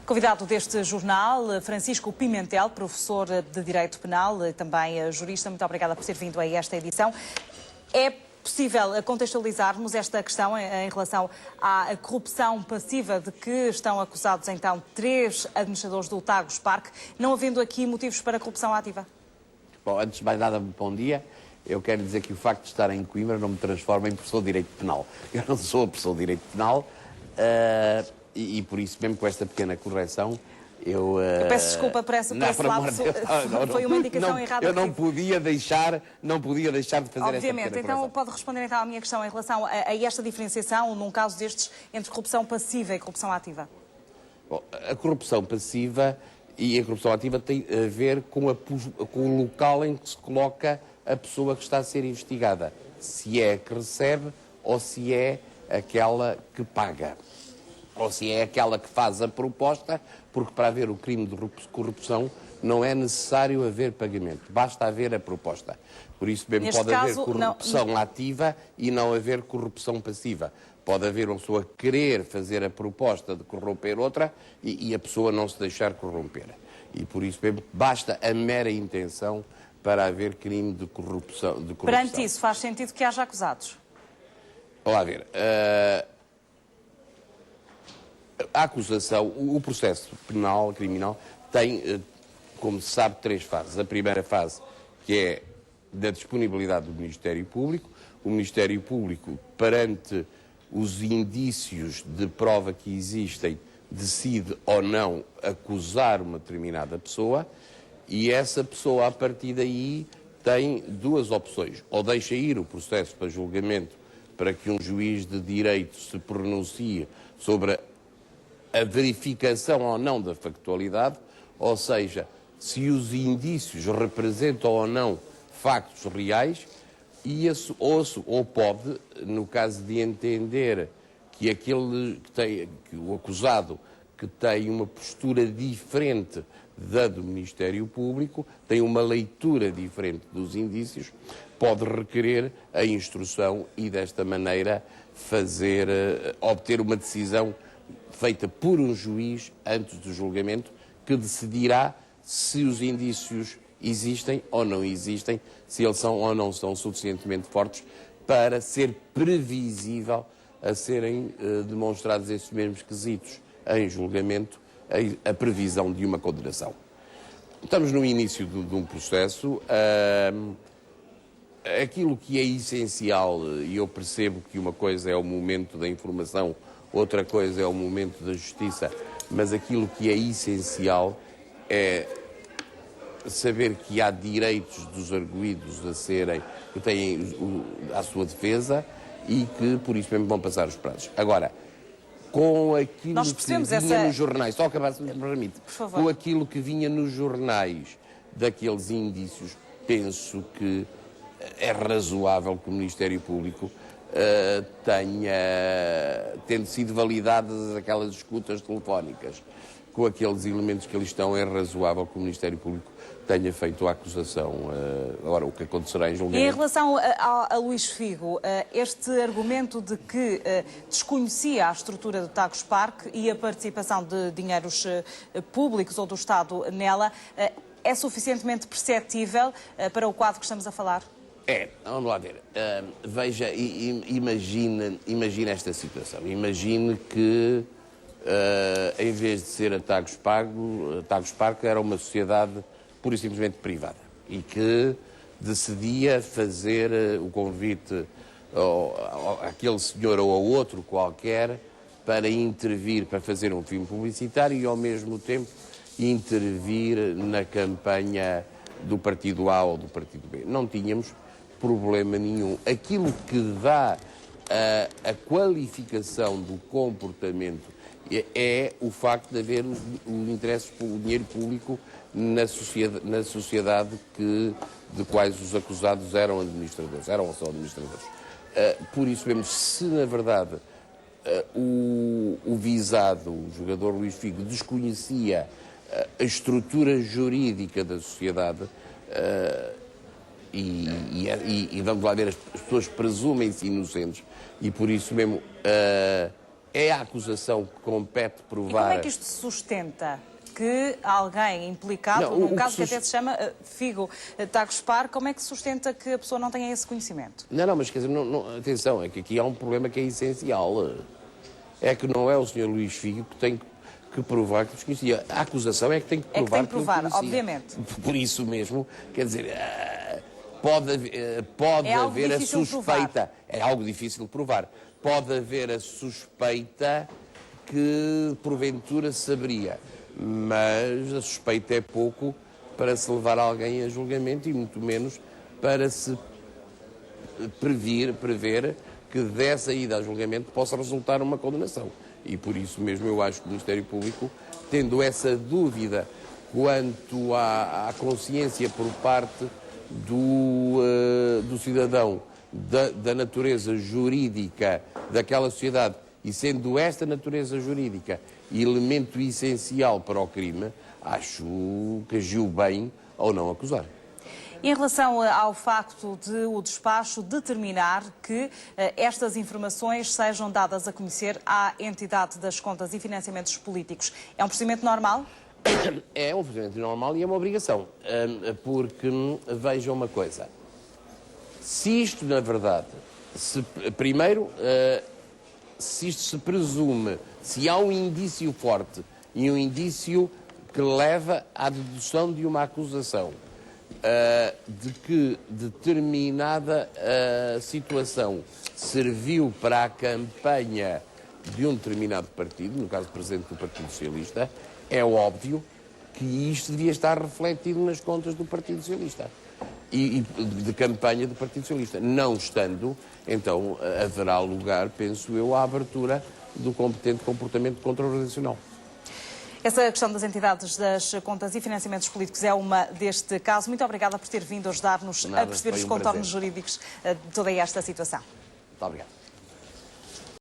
Convidado deste jornal, Francisco Pimentel, professor de Direito Penal e também jurista. Muito obrigada por ter vindo a esta edição. É possível contextualizarmos esta questão em relação à corrupção passiva de que estão acusados, então, 3 administradores do Tagus Parque, não havendo aqui motivos para corrupção ativa? Bom, antes de mais nada, bom dia. Eu quero dizer que o facto de estar em Coimbra não me transforma em professor de Direito Penal. Eu não sou professor de Direito Penal e por isso, mesmo com esta pequena correção, eu peço desculpa por esse lapso. Foi uma indicação errada. Eu não podia deixar de fazer Obviamente. esta pequena Então correção. pode responder então à minha questão em relação a esta diferenciação, num caso destes, entre corrupção passiva e corrupção ativa. Bom, a corrupção passiva e a corrupção ativa tem a ver com o local em que se coloca a pessoa que está a ser investigada. Se é a que recebe ou se é aquela que paga. Ou se é aquela que faz a proposta, porque para haver o crime de corrupção não é necessário haver pagamento, basta haver a proposta. Por isso mesmo pode haver corrupção ativa e não haver corrupção passiva. Pode haver uma pessoa querer fazer a proposta de corromper outra e a pessoa não se deixar corromper. E por isso mesmo basta a mera intenção para haver crime de corrupção. Perante isso, faz sentido que haja acusados? Vamos lá ver. A acusação, o processo penal, criminal, tem, como se sabe, 3 fases. A primeira fase, que é da disponibilidade do Ministério Público. O Ministério Público, perante os indícios de prova que existem, decide ou não acusar uma determinada pessoa e essa pessoa, a partir daí, tem 2 opções. Ou deixa ir o processo para julgamento para que um juiz de direito se pronuncie sobre a verificação ou não da factualidade, ou seja, se os indícios representam ou não factos reais, ou pode, no caso de entender que o acusado que tem uma postura diferente da do Ministério Público, tem uma leitura diferente dos indícios, pode requerer a instrução e desta maneira obter uma decisão feita por um juiz antes do julgamento, que decidirá se os indícios existem ou não existem, se eles são ou não são suficientemente fortes para ser previsível a serem demonstrados esses mesmos quesitos em julgamento, a previsão de uma condenação. Estamos no início de um processo. Aquilo que é essencial, e eu percebo que uma coisa é o momento da informação, outra coisa é o momento da justiça, mas aquilo que é essencial é saber que há direitos dos arguidos que têm à sua defesa e que por isso mesmo vão passar os prazos. Agora, com aquilo que vinha nos jornais, só acabar, se me permite, com aquilo que vinha nos jornais daqueles indícios, penso que é razoável que o Ministério Público tendo sido validadas aquelas escutas telefónicas com aqueles elementos que ali estão, é razoável que o Ministério Público tenha feito a acusação. Agora, o que acontecerá em julgamento... Em relação a Luís Figo, este argumento de que desconhecia a estrutura do Tagus Parque e a participação de dinheiros públicos ou do Estado nela, é suficientemente perceptível para o quadro que estamos a falar? Vamos lá ver. Veja, imagine esta situação. Imagine que, em vez de ser a Tagus Parque era uma sociedade pura e simplesmente privada e que decidia fazer o convite àquele senhor ou a outro qualquer para intervir, para fazer um filme publicitário e, ao mesmo tempo, intervir na campanha do Partido A ou do Partido B. Não tínhamos problema nenhum. Aquilo que dá a qualificação do comportamento é o facto de haver o dinheiro público na sociedade de quais os acusados eram administradores, eram ou são administradores. Por isso mesmo, se na verdade o visado, o jogador Luís Figo, desconhecia a estrutura jurídica da sociedade, e vamos lá ver, as pessoas presumem-se inocentes e por isso mesmo É a acusação que compete E provar... como é que isto se sustenta? Que alguém implicado, Não, num caso que até se chama Figo Tagus Par, como é que se sustenta que a pessoa não tenha esse conhecimento? Não, mas quer dizer, atenção, é que aqui há um problema que é essencial. É que não é o Sr. Luís Figo que tem que provar que desconhecia. A acusação é que tem que provar É que tem que provar, não conhecia. obviamente. Por isso mesmo, quer dizer, pode haver a suspeita. É algo difícil de provar. Pode haver a suspeita que porventura saberia. Mas a suspeita é pouco para se levar alguém a julgamento e muito menos para se prever que dessa ida a julgamento possa resultar uma condenação. E por isso mesmo eu acho que o Ministério Público, tendo essa dúvida quanto à consciência por parte do cidadão da natureza jurídica daquela sociedade, e sendo esta natureza jurídica elemento essencial para o crime, acho que agiu bem ao não acusar. Em relação ao facto de o despacho determinar que estas informações sejam dadas a conhecer à entidade das contas e financiamentos políticos, é um procedimento normal? É um procedimento normal e é uma obrigação, porque vejam uma coisa, se isto na verdade, primeiro, se isto se presume, se há um indício forte e um indício que leva à dedução de uma acusação, de que determinada situação serviu para a campanha de um determinado partido, no caso presente do Partido Socialista, é óbvio que isto devia estar refletido nas contas do Partido Socialista e de campanha do Partido Socialista. Não estando, então haverá lugar, penso eu, à abertura do competente comportamento contra-organizacional. Essa questão das entidades das contas e financiamentos políticos é uma deste caso. Muito obrigada por ter vindo ajudar-nos a perceber os contornos jurídicos de toda esta situação. Muito obrigado.